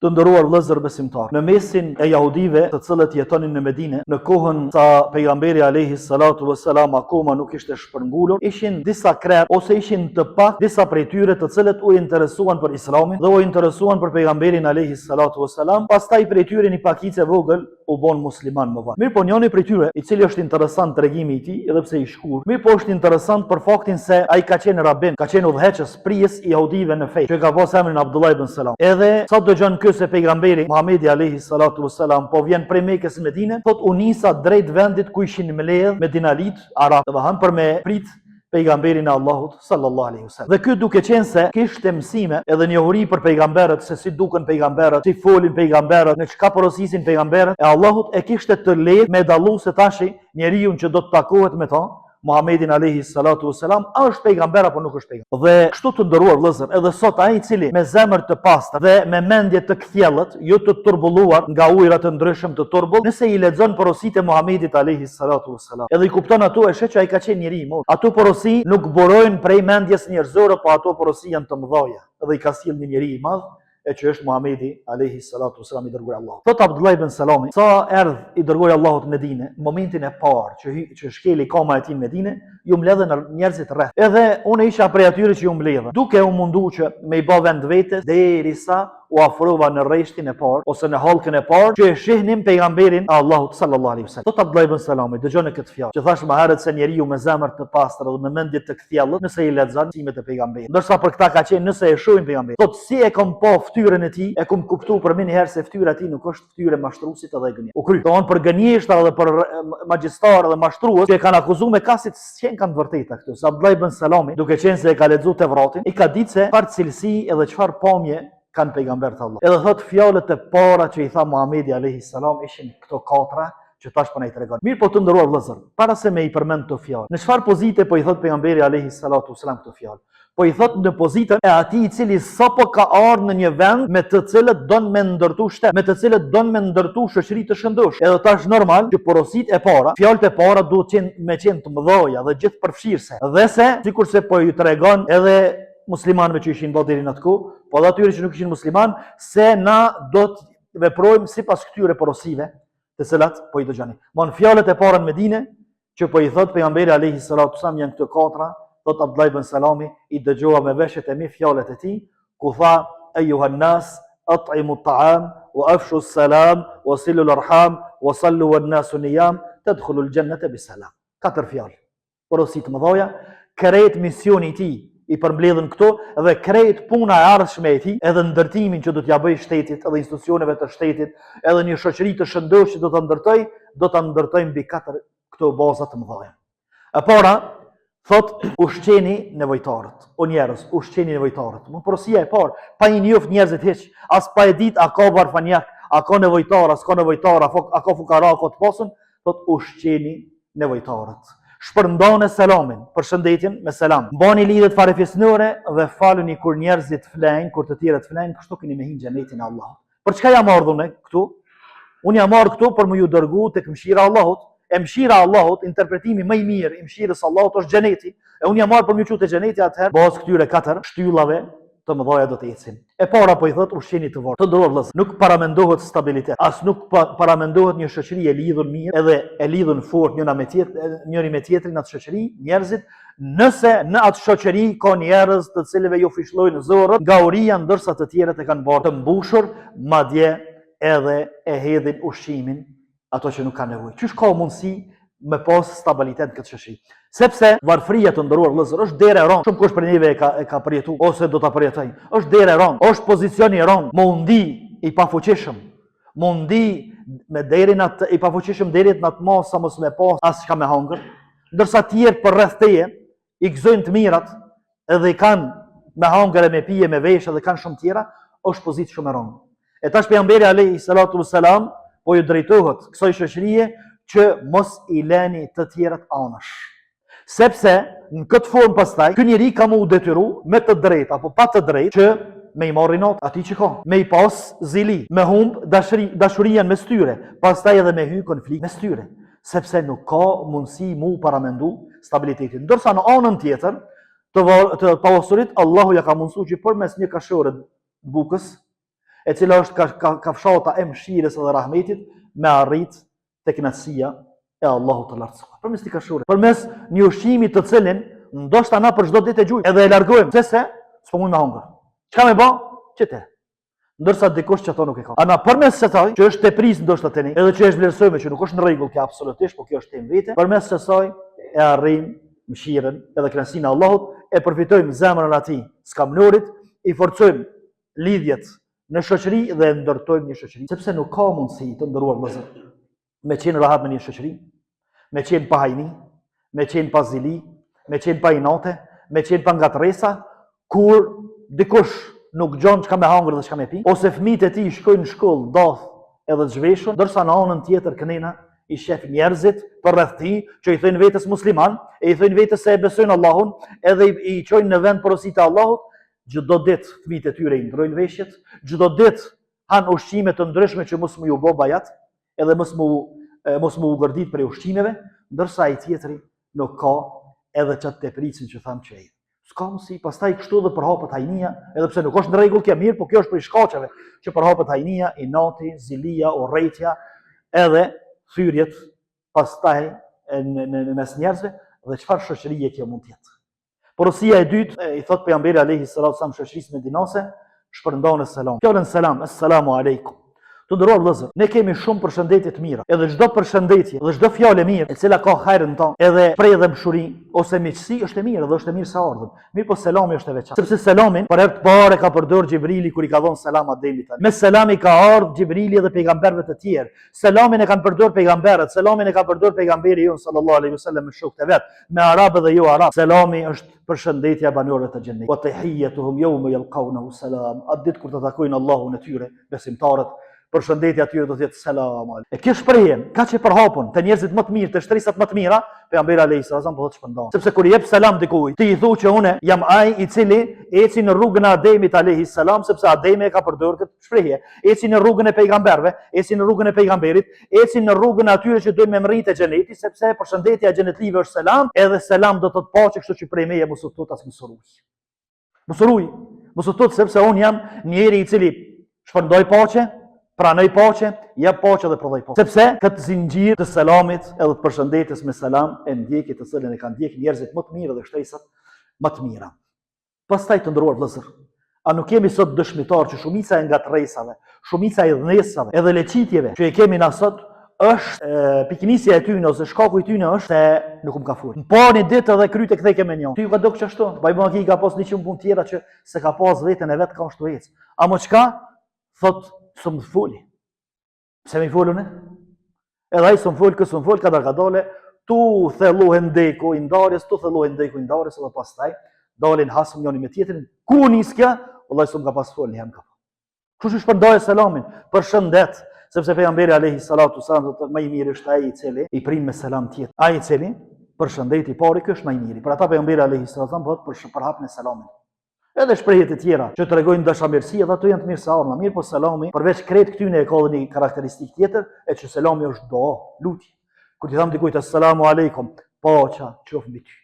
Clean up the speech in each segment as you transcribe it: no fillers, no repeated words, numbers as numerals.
Të nderuar vëllezër besimtar, në mesin e jahudive të cilët jetonin në Medinë, në kohën sa pejgamberi alayhi salatu vesselam akoma nuk ishte shpërngulur, ishin disa krerë ose ishin të pak disa prej tyre të cilët u interesuan për Islamin dhe u interesuan për pejgamberin alayhi salatu vesselam. Pastaj prej tyre një pakicë vogël u bon musliman më vonë. Mirë po njëri prej tyre, i cili është interesant tregimi i tij, edhe pse i shkurt, mirë po është interesant për faktin se ai ka qenë rabin, ka qenë udhëheqës prijes i jahudive në fe, që ka pas emrin Abdullah ibn Salam. Edhe sa dëgjon ky se pejgamberi Muhamedi alayhi salatu vesselam po vjen prej Mekës në Medinë, thot u nisa drejt vendit ku ishin mbledh Medinalit arab, domethënë për me prit pejgamberin e Allahut sallallahu alaihi wasallam. Dhe ky duke qenë se kishte mësime edhe njohuri për pejgamberët, se si duken pejgamberët, si folin pejgamberët, në çka porosisin pejgamberët, e Allahut e kishte të lehtë me dallu se tashi njeriu që do të takohet me ta, Muhammedin alayhi salatu vesselam, është pejgamber apo nuk është pejgamber. Dhe kështu të nderuar vëllezër, edhe sot ai i cili me zemër të pastër dhe me mendje të kthjellët, jo të turbulluar nga ujëra të ndryshëm të turbull, nëse i lexon porositë e Muhammedit alayhi salatu vesselam, edhe i kupton ato, e sheh që ai ka qenë njeri i motë. Ato porosi nuk burojnë prej mendjes njerëzore, po ato porosi janë të mëdha, edhe i ka sjellë një njeri i madh, e që është Muhamedi alayhi salatu vesselam, i dërguari i Allahut. Thot Abdullah ibn Salami, sa erdh i dërguari i Allahut në Medinë, momentin e parë që shkeli koma e tij në Medinë, ju mbledhen njerëzit rreth. Edhe unë isha prej atyre që ju mbledhen, duke u mundu që me i bë vend vetes derisa u afrova në rreshtin e parë ose në hallkën e parë që e shihnim pejgamberin e Allahut sallallahu alaihi wasallam. Thot Abdullah ibn Salami, dëgjoni këtë fjalë, që thash më herët se njeriu me zemër të pastër dhe me mendje të kthjellët, nëse i lexon mësimet e pejgamberit, ndërsa për këtë ka qenë nëse e shohin pejgamberin. Thot si e kam pa fytyrën e tij, e kam kuptuar për një herë se fytyra e tij nuk është fytyrë mashtruesit edhe gënjesht. U kry. Don për gënjeshtra dhe për magjistar dhe mashtrues që e kanë akuzuar me kasit s'kan kanë vërtetë këtu. Sa Abdullah ibn Salami, duke qenë se e ka lexuar Tevratin, i ka ditë se çfarë cilësi edhe çfarë pamje kanë pejgambert Allah. Edhe thot fjalët e para që i tha Muhamedi alayhi salam ishin këto katra që tash po na i tregon. Mirë po të nderuar vëllezër, para se me i përmend këto fjalë, në çfarë pozite po i thot pejgamberi alayhi salatu wasalam këto fjalë? Po i thot në pozitën e atij i cili sapo ka ardhur në një vend me të cilët don me ndërtu shtet, me të cilët don me ndërtu shoqëri të shëndosh. Edhe tash normal që porositë e para, fjalët e para duhet të qenë të mëdha dhe gjithë përfshirëse. Dhe se sikurse po ju tregon edhe muslimanëve që ishin bërë deri në atë kohë, po edhe atyre që nuk ishin musliman, se na do të veprojmë sipas këtyre porosive, të cilat po i dëgjoni. Mon fjalët e para në Medinë që po i thot pejgamberi alayhi salatu wasallam janë këto katra. Thot Abdullah ibn Salami, i dëgjova me veshjet e mi fjalët e tij, ku tha ayyuhan nas at'imu at'am wa afshu as-salam wa silu al-arham wa sallu wan-nasu niyam tadkhulu al-jannata bisalam. Katër fjalë. Porositë mëdha, krejt misioni i tij i përmbledhën këto dhe krejt puna e ardhshme e tij, edhe ndërtimin që do t'ja bëj shtetit, edhe institucioneve të shtetit, edhe një shoqëri të shëndosh që do ta ndërtoj mbi katër këto baza të mëdha. E para thot ushqeni nevojtarët. O njerëz, ushqeni nevojtarët. Më porosia e parë, pa i njoft njerëzit hiç, as pa e ditë a ka varfanjak, a ka nevojtar, as ka nevojtar, a ka fukara, a ka të pasur, thot ushqeni nevojtarët. Shpërndani selamin, përshëndetjen me selam. Mbani lidhjet farefisnore dhe faluni kur njerëzit flenë, kur të tjerët flenë, kështu keni me hyrë xhenetin e Allahut. Për çka jam ardhur ne këtu? Unë jam ardhur këtu për më ju dërgu tek mëshira e Allahut. E mëshira e Allahut, interpretimi më i mirë i mëshirës së Allahut është xheneti. E unë jam marrë për më çutë xheneti atëherë, bazë këtyre katër shtyllave të mëdha do të ecin. E para po i thot ushqeni të fortë. Të nderuar vëllezër, nuk paramendohet stabilitet, as nuk paramendohet një shoqëri e lidhur mirë, edhe e lidhur fort njëri me tjetrin atë shoqëri, njerëzit, nëse në atë shoqëri ka njerëz të cilëve ju fishllojnë zorrët nga uria, ndërsa të tjerët e kanë bërë të mbushur, madje edhe e hedhin ushqimin ato që nuk kanë nevojë. Çish ka mundësi me pas stabilitet në këtë shoqëri? Sepse varfëria të nderuar vëllezër është derë e rëndë. Shumë kush për neve e ka përjetuar ose do ta përjetojë. Është derë e rëndë, është pozicioni i rëndë, mundi i pafuqishëm. Mundi me derin atë i pafuqishëm deri në atë mos sa mos me pas as çka me hangër, ndërsa të tjerë për rreth teje i gëzojnë të mirat edhe i kanë me hangër e me pije, me veshje dhe kanë shumë tjera, është pozitë shumë e rëndë. E tash pejgamberi alayhi salatu wassalam po ju drejtohet kësaj shoqërie që mos i lëni të tjerët anash. Sepse në këtë formë pastaj ky njeri ka mu detyru me të drejtë apo pa të drejtë që me i marrë not atij që ka, me i pas zili, me humb dashurinë mes tyre, pastaj edhe me hy konflikt mes tyre, sepse nuk ka mundësi mu paramendu stabilitetin. Ndërsa në anën tjetër të pasurit Allahu ja ka mundësuar që përmes një kashore bukës e cila është kafshata e mëshirës dhe rahmetit, me arrit tek kënaqësia e Allahut të lartësuar. Përmes këtij kashuri, përmes një ushqimi të cilin ndoshta na për çdo ditë e gjujmë, edhe e largojmë, se s'po mund me hunger. Çka më bë? Çete. Ndërsa dikush që ato nuk e ka. Ana përmes kësaj, që është tepris ndoshta tani, edhe që është vlerësojmë që nuk është në rregull kjo absolutisht, por kjo është temë vete, përmes kësaj e arrijm mëshirën edhe kënaqësinë e Allahut, e përfitojmë zemrën atij skamnurit, i forcojmë lidhjet në shoqëri dhe e ndërtojmë një shoqëri, sepse nuk ka mundësi të ndëruar vëllezër me qenë rahat me një shoqëri, me qenë pa hajni, me qenë pa zili, me qenë pa inate, me qenë pa ngatresa, kur dikush nuk gjon çka me hangër dhe çka me pi, ose fëmijët e tij shkojnë në shkollë dath edhe të zhveshur, ndërsa në anën tjetër kënena i shef njerëzit për rreth tij që i thojnë vetes musliman, e i thojnë vetes se e besojnë Allahun, edhe i çojnë në vend porositë e Allahut, çdo ditë fëmijët e tyre i ndrojnë veshjet, çdo ditë han ushqime të ndryshme që mos mu ju bë bajat, edhe mos mu gërdit për ushqimeve, ndërsa ai tjetri nuk ka edhe çat tepricin që tham që ai. S'ka mundsi, pastaj kështu edhe përhapet hajnia, edhe pse nuk është në rregull kjo mirë, por kjo është për shkaqeve që përhapet hajnia, inati, zilia, urrëtia, edhe thyrjet pastaj në mes njerëzve dhe çfarë shoqërie kjo mund të jetë. Porosia e dytë i thot pejgamberi alayhi salatu wasallam shoqërisë medinase, shpërndon selam. Fjalën selam, assalamu alaykum. Të nderuar vëllezër, ne kemi shumë përshëndetje të mira, edhe çdo përshëndetje dhe çdo fjalë e mirë, e cila ka hajrin ton, edhe prej dhe mshuri ose miqësi është e mirë dhe është e mirë sa ardhëm. Mirë, po selami është e veçantë, sepse selamin për herë të parë ka përdorur Xhibrili kur i ka dhënë selam Ademit. Me selam i ka ardhur Xhibrili dhe pejgamberët e tjerë. Selamin e kanë përdorur pejgamberët, selamin e ka përdorur pejgamberi jon sallallahu alaihi wasallam me shokët e vet, me arabë dhe jo arab. Selami është përshëndetja e banorëve të xhennetit. Wa tahiyyatuhum yawma yalqawnahu salam. Atë kur të takojnë Allahun e tyre, besimtarët, përshëndetja atyre do të jetë selam aleikum. E kjo shprehje, ka që përhapun te njerëzit më të mirë, te shtrisat më të mira, pejgamberi alayhis salam po të shpërndan. Sepse kur i jep selam dikujt, ti i thu që unë jam ai i cili eci në rrugën e Ademit alayhis salam, sepse Ademi e ka përdorur këtë shprehje. Eci në rrugën e pejgamberëve, eci në rrugën e pejgamberit, eci në rrugën e atyre që duhen me mritë xhenetit, sepse përshëndetja e xhenetlive është selam, edhe selam do të thotë paqe, kështu që prej meje mos u thot as mos uruj. Mos u thot sepse un jam njeri i cili shpërndoj paqe, pranoj paqe, jep paqe dhe prodhoj paqe. Sepse këtë zinxhir të selamit edhe të përshëndetjes me selam e ndjekit të cilën e kanë ndjek njerëzit më të mirë dhe shtresat më të mira. Pastaj të nderuar vëllezër, a nuk kemi sot dëshmitar që shumica e ngatresave, shumica e dhënesave, edhe leçitjeve që e kemi na sot është piknisja e tyne ose shkaku i tyne është se nuk ka fut. Po një ditë edhe kryt e kthej me një. Ty ka dok çashtu. Bajmaki ka pas 100 punë tjera që se ka pas veten e vet ka ashtu ec. A mo çka? Thot së më foli. Pse me i folën e? Edhe ai së më fol, ka dole, tu thellohen ndeku i ndarjes, edhe pastaj dalin hasëm njëri me tjetrin. Ku niskja? Wallahi së më ka pas fol, jam ka. Kush është përndaj selamin? Përshëndet, sepse pejgamberi alayhis salatu wasalam thotë më i miri është ai i cili i prin me selam tjetër. Ai i cili përshëndet i pari, ky është më i miri. Për ata pejgamberi alayhis salatu wasalam thotë për hapjen e selamit. Edhe shprehjet e tjera që tregojnë dashamirësi, edhe ato janë të mirë se ardha. Mirë, po selami, përveç krejt këtyne e ka edhe një karakteristikë tjetër, e që selami është dua, lutje. Kur ti tham dikujt assalamu aleikum, paqja qof mbi ty.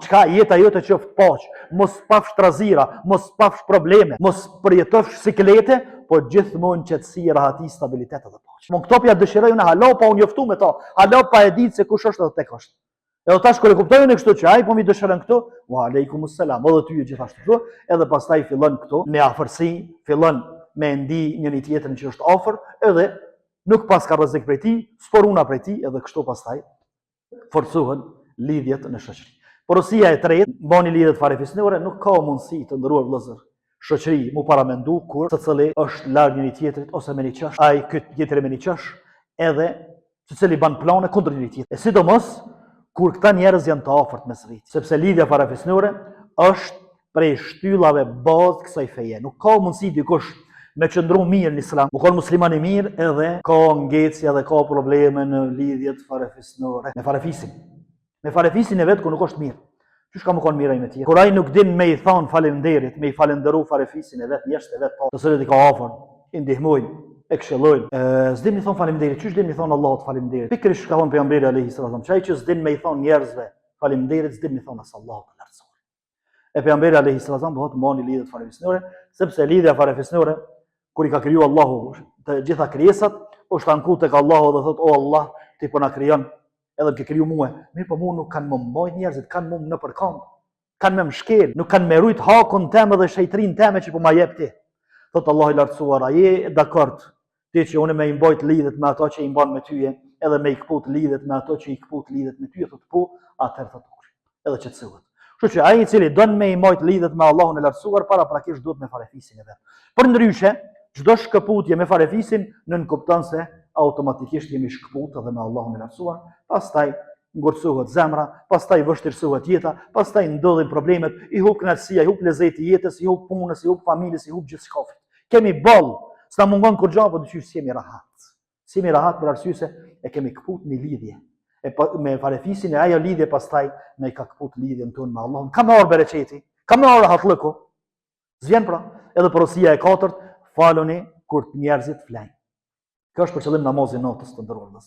Çka jeta jote qoftë paqë, mos pafsh trazira, mos pafsh probleme, mos përjetofsh siklete, po gjithmonë qetësi, rahati, stabilitet edhe paqe. Mon këto pja dëshiroj unë halo pa unë njoftu me ta, halo pa e ditë se kush është edhe tek është. Edhe tash kur e kuptojnë kështu që ai po mi dëshiron këtu, wa alaykumus salam, edhe ty gjithashtu këtu, edhe pastaj fillon këtu me afërsi, fillon me ndi njëri tjetrin që është afër, edhe nuk pas ka rrezik prej tij, sporuna prej tij, edhe kështu pastaj forcohen lidhjet në shoqëri. Porosia e tretë, bani lidhjet farefisnore, nuk ka mundësi të ndëruar vëllezër. Shoqëri mu paramendu kur secili është larg njëri tjetrit ose me një çash, ai këtë tjetri me një çash, edhe secili ban plane kundër njëri tjetrit. E sidomos kur këta njerëz janë të afërt mes vetë, sepse lidhja farefisnore është prej shtyllave bazë kësaj feje. Nuk ka mundësi dikush me qëndru mirë në islam, u konë musliman i mirë edhe ka ngecja dhe ka probleme në lidhjet farefisnore. Me farefisin. Me farefisin e vetë ku nuk është mirë. Qysh ka më konë mirë ai me tjetër? Kur ai nuk din me i thonë falenderit, me i falenderu farefisin e vetë, jeshtë e vetë, të cilët i ka afër, i ndihmojnë, e këshillojnë. S'din mi thonë faleminderit, qysh din mi thonë Allahut faleminderit? Pikërisht ka thonë pejgamberi alayhis salam, çaj që s'din me i thonë njerëzve faleminderit, s'din mi thonë as Allahut të lartësuar. E pejgamberi alayhis salam bëhet mani lidhjet farefisnore, sepse lidhja farefisnore kur I ka kriju Allahu të gjitha krijesat, u shtanku tek Allahu dhe thot: "O Allah, ti po na krijon, edhe më ke kriju mua. Mirë, po mua nuk kanë më mbajt njerëzit, kanë më në përkëmbë, kanë më shkel, nuk kanë më rujt hakun teme dhe shejtrin teme që po ma jep ti." Thot Allahu I lartësuar: "A je dakord ti që unë me I mbajt lidhet me ato që I mban me tyje, edhe me I kput lidhet me ato që I kput lidhet me tyje?" Thot po, atëherë thot edhe qetësohet. Kështu që ai I cili don me I mbajt lidhet me Allahun e lartësuar, paraprakisht duhet me farefisin e vet. Përndryshe, çdo shkëputje me farefisin nën kupton se automatikisht jemi shkëput edhe me Allahun e lartësuar, pastaj ngurtësohet zemra, pastaj vështirësohet jeta, pastaj ndodhin problemet, I hub kënaqësia, I hub lezeti I jetës, I hub punës, I hub familjes, I hub gjithçka. Kemi boll, s'na mungon kur gjë, po dyqysh s'jemi rahat. S'jemi rahat për arsye se e kemi kput në lidhje. Me farefisin e ajo lidhje pastaj ne I ka kput lidhjen tonë me Allahun. Ka më orë bereqeti, ka më orë rahatlëku. Zvjen pra, edhe porosia e katërt, faluni kur njerëzit flajnë. Kjo është për qëllim namazin natës të ndërordhës.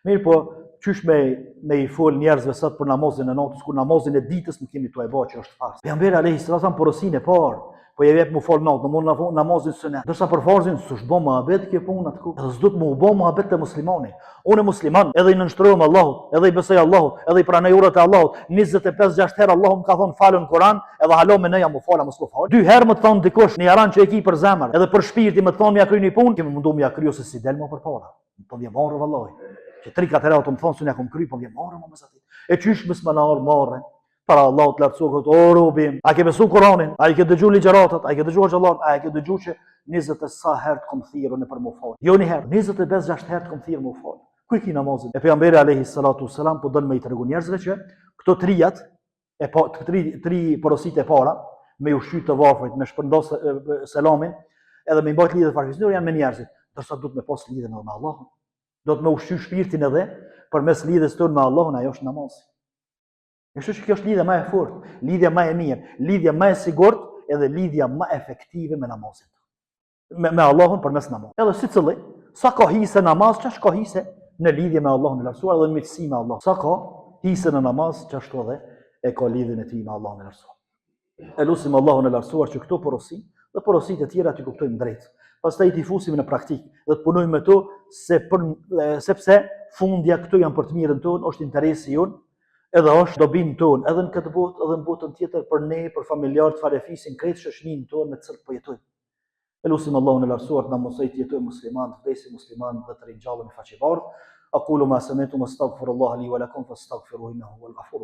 Mirë po, qysh me I fol njerëzve sot për namazin e natës, kur namazin e ditës nuk kemi tu e bë që është farz. Pejgamberi alayhis salam porosin e parë, po je jep mu fol natë, në namazin sunet. Dërsa për farzin s'është bë mohabet kjo punë atku. Edhe s'do të më bë mohabet te muslimani. Unë musliman, edhe I nënshtrohem Allahut, edhe I besoj Allahut, edhe I pranoj urrat e Allahut. 25-6 herë Allahu më ka thonë falën Kur'an, edhe halo me neja më fala mos më fal. 2 herë më thon dikush, në jaran që e ki për zemër, edhe për shpirti më thon ja kryeni punë, kemi mundu më ja kryo se si del më përpara. Po vjen marrë vallahi. Që 3-4 herë të më thon se ne kum kry, po vjen marrë më mesat. E çysh mos më na marrë. Para Allahut lartësuar, o robim, a ke besu Kur'anin, a I ke dëgju ligjëratat, a I ke dëgju xhallat, a I ke dëgju që 20 e sa herë të kom thirrën në për më fal. Jo një herë, 25-6 herë të kom thirrën më fal. Ku I ki namazin? E pejgamberi alayhis salatu wassalam po don me I tregu njerëzve që këto trijat tri porositë e para, me ushqy të varfrit, me shpërndos selamin, edhe me mbajt lidhje farefisnore janë me njerëzit, dorsa duhet me pas lidhjen edhe me Allahun. Do të me ushqy shpirtin edhe përmes lidhjes tonë me Allahun, ajo është namazi. Kështu që kjo është lidhja më e fortë, lidhja më e mirë, lidhja më e sigurt, edhe lidhja më efektive me namazin. Me Allahun përmes namazit. Edhe sicilli, sa ka hise namaz, ç'është ka hise në lidhje me Allahun e lartësuar dhe në miqësi me Allah. Sa ka hise në namaz, ç'ashtu edhe e ka lidhjen e tij me Allahun e lartësuar. Elusim Allahun e lartësuar që këto porosi dhe porositë e tjera t'i kuptojmë drejt. Pastaj t'i fusim në praktikë dhe të punojmë me to sepse fundja këto janë për të mirën tonë, është interesi jon. Edhe është dobin tonë, edhe në këtë botë, edhe në botën tjetër për ne, për familjarët, farefisin, krejtë shoqërinë tonë me të cilët po jetojmë. Elusim Allahun e lartësuar të na mësoj të jetojmë musliman, të vdesim musliman dhe të ringjallemi faqe bardhë. Aqulu ma sami'tum astaghfirullaha li wa lakum fastaghfiruhu innahu huwal ghafurur rahim.